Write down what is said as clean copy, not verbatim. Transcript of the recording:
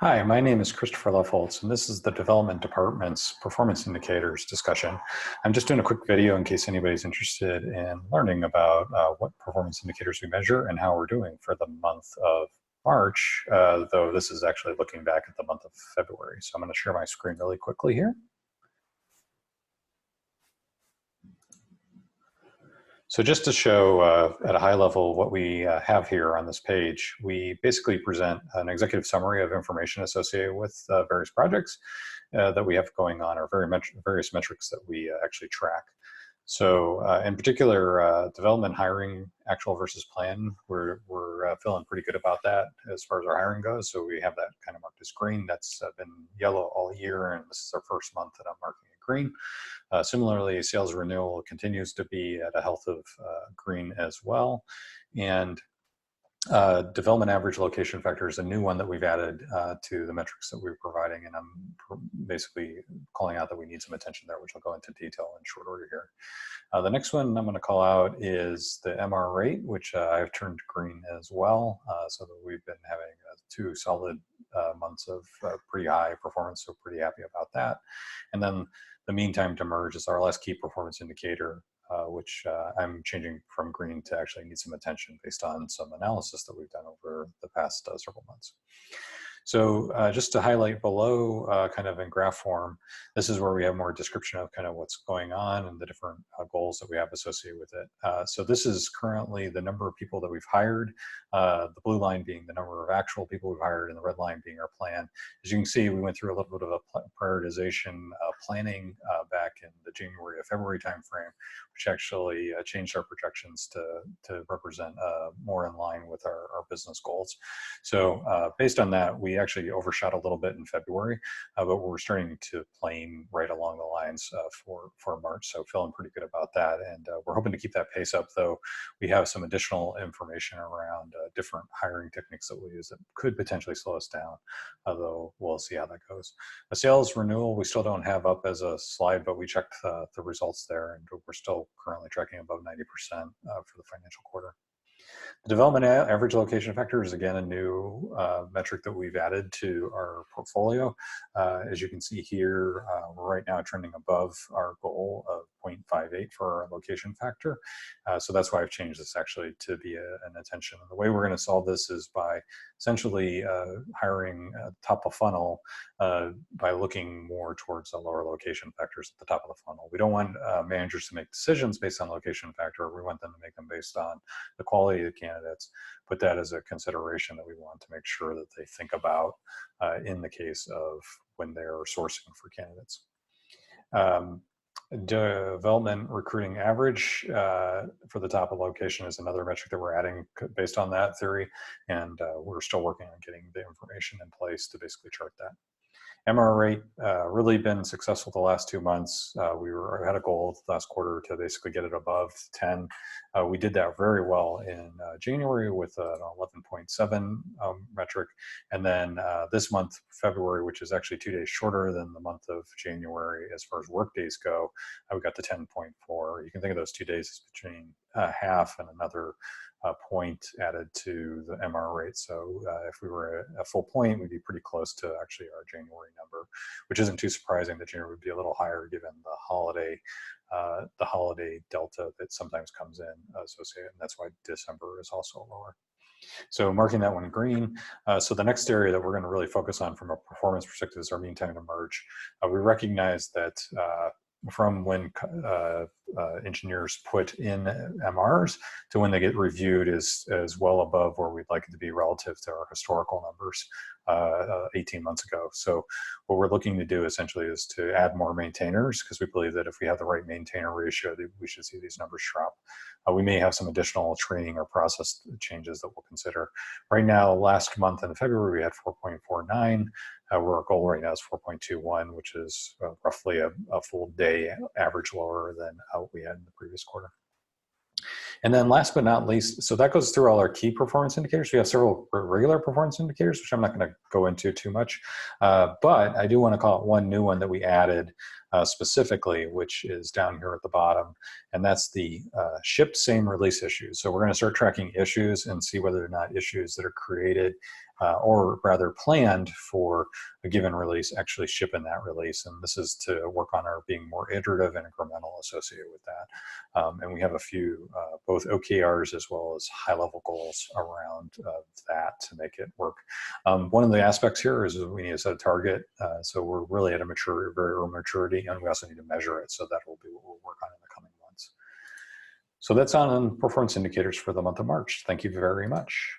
Hi, my name is Christopher Lefholtz, and this is the Development Department's Performance Indicators discussion. I'm just doing a quick video in case anybody's interested in learning about what performance indicators we measure and how we're doing for the month of March, though this is actually looking back at the month of February. So I'm going to share my screen really quickly here. So just to show at a high level what we have here on this page, we basically present an executive summary of information associated with various projects that we have going on, or various metrics that we actually track. So in particular, development hiring, actual versus plan, we're feeling pretty good about that as far as our hiring goes. So we have that kind of marked as green. That's been yellow all year, and this is our first month that I'm marking it green. Similarly, sales renewal continues to be at a health of green as well. And development average location factor is a new one that we've added to the metrics that we're providing, and I'm basically calling out that we need some attention there, which I'll go into detail in short order here. The next one I'm going to call out is the MR rate, which I've turned green as well, so that we've been having 2 solid months of pretty high performance, so pretty happy about that. And then the mean time to merge is our last key performance indicator, which I'm changing from green to actually need some attention based on some analysis that we've done over the past several months. So just to highlight below, kind of in graph form, this is where we have more description of kind of what's going on and the different goals that we have associated with it. So this is currently the number of people that we've hired, the blue line being the number of actual people we've hired, and the red line being our plan. As you can see, we went through a little bit of a prioritization planning back in the January or February timeframe, which actually changed our projections to represent more in line with our business goals. So based on that, we actually overshot a little bit in February, but we're starting to plane right along the lines for March. So feeling pretty good about that. And we're hoping to keep that pace up, though we have some additional information around different hiring techniques that we use that could potentially slow us down, although we'll see how that goes. The sales renewal, we still don't have up as a slide, but we checked the results there, and we're still currently tracking above 90% for the financial quarter. The development average location factor is again a new metric that we've added to our portfolio. As you can see here, we're right now trending above our goal of 0.58 for our location factor. So that's why I've changed this actually to be an attention. And the way we're going to solve this is by essentially hiring top of funnel by looking more towards the lower location factors at the top of the funnel. We don't want managers to make decisions based on location factor. We want them to make them based on the quality of the candidates, but that is a consideration that we want to make sure that they think about in the case of when they're sourcing for candidates. Development recruiting average for the top of location is another metric that we're adding based on that theory, and we're still working on getting the information in place to basically chart that. MR rate really been successful the last 2 months. We had a goal last quarter to basically get it above 10. We did that very well in January with an 11.7 metric. And then this month, February, which is actually 2 days shorter than the month of January as far as work days go, we got to 10.4. You can think of those 2 days as between half and another point added to the MR rate. So if we were a full point, we'd be pretty close to actually our January number, which isn't too surprising that January would be a little higher given the holiday delta that sometimes comes in associated, and that's why December is also lower. So marking that one green. So the next area that we're going to really focus on from a performance perspective is our mean time to merge. We recognize that from when engineers put in MRs to when they get reviewed is well above where we'd like it to be relative to our historical numbers 18 months ago. So what we're looking to do essentially is to add more maintainers, because we believe that if we have the right maintainer ratio, we should see these numbers drop. We may have some additional training or process changes that we'll consider. Right now, last month in February, we had 4.49. Where our goal right now is 4.21, which is roughly a full day average lower than what we had in the previous quarter. And then last but not least, so that goes through all our key performance indicators. We have several regular performance indicators, which I'm not going to go into too much, but I do want to call it one new one that we added specifically, which is down here at the bottom, and that's the ship same release issues. So we're going to start tracking issues and see whether or not issues that are created or rather planned for a given release actually ship in that release. And this is to work on our being more iterative and incremental associated with that. And we have a few both OKRs as well as high-level goals around that to make it work. One of the aspects here is we need to set a target. So we're really at a very maturity, and we also need to measure it. So that will be what we'll work on in the coming months. So that's on performance indicators for the month of March. Thank you very much.